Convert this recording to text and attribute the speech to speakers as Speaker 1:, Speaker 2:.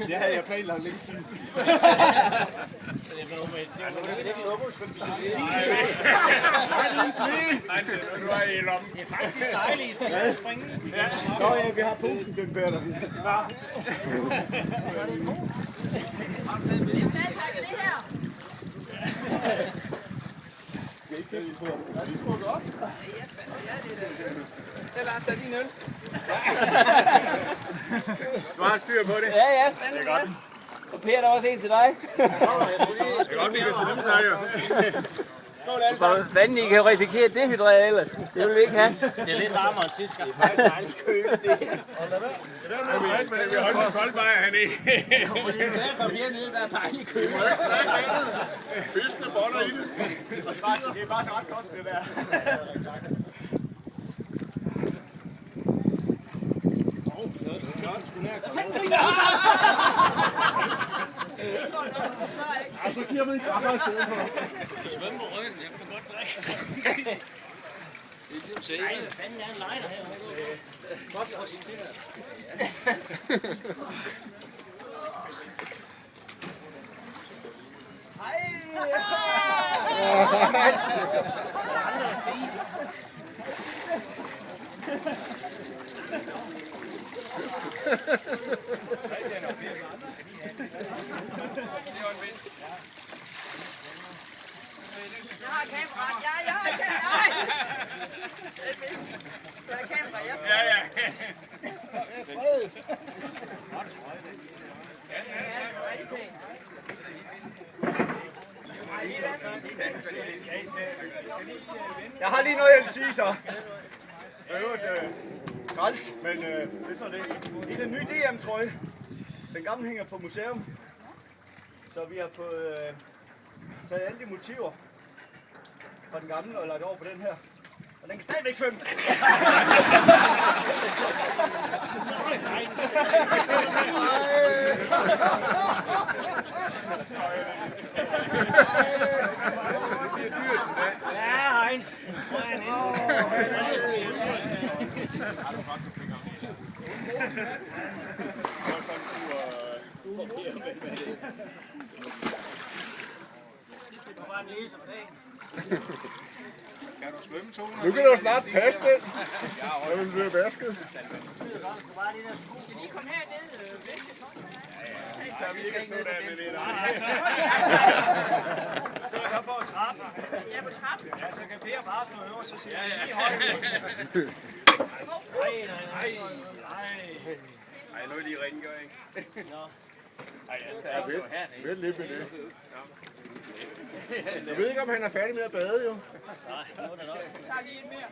Speaker 1: Det havde jeg planlagt længe siden. Det
Speaker 2: er faktisk dejligt at springe.
Speaker 1: Nå ja, vi har posen til den bærer.
Speaker 3: Det er det her.
Speaker 2: Det er Lars, der er din øl.
Speaker 1: Du har styr på det.
Speaker 2: Ja, det er godt. Og Per, der er også en til dig.
Speaker 1: Det er godt, vi kan se dem sejre.
Speaker 2: For fanden, I kan risikere at dehydrere ellers. Det vil vi ikke have.
Speaker 4: Det er lidt varmere end sidste gang.
Speaker 1: Det der med at vi holder koldbejer hernede.
Speaker 4: Der kom hernede, der er dejligt kød.
Speaker 1: Fiskene boller i det.
Speaker 2: Det er bare så ret godt, det der.
Speaker 1: Og så giver man ikke krabber i stedet for.
Speaker 4: Svømme på ryggen, jeg kan godt drikke. Nej, hvad fanden er en lejner her? Godt, jeg har sin tilladelse.
Speaker 3: Jeg har kameraet. Jeg har kameraet. Jeg har kameraet.
Speaker 1: Ja. Jeg har lige noget, jeg vil sige så. Det er jo træls, men det er sådan det. Det er den nye DM-trøje. Den gamle hænger på museum. Så vi har fået taget alle de motiver fra den gamle og lagt over på den her. Og den kan stadigvæk svømme.
Speaker 2: Ja, Heinz.
Speaker 1: Nu kan du snart passe den. Jeg vil blive vasket.
Speaker 3: Skal de komme herned?
Speaker 1: Så er vi ikke noget der med det.
Speaker 2: Så er jeg på trappen.
Speaker 3: Jeg er på trappen.
Speaker 2: Ja, så kan Per bare stå øverst, så siger jeg lige højt.
Speaker 1: Ej, nu er de rengør, ikke?
Speaker 2: Ej, jeg skal ikke stå hernede.
Speaker 1: Vent lidt med det. Jeg ved ikke, om han er færdig med at bade, jo.
Speaker 3: Så tager vi en mere.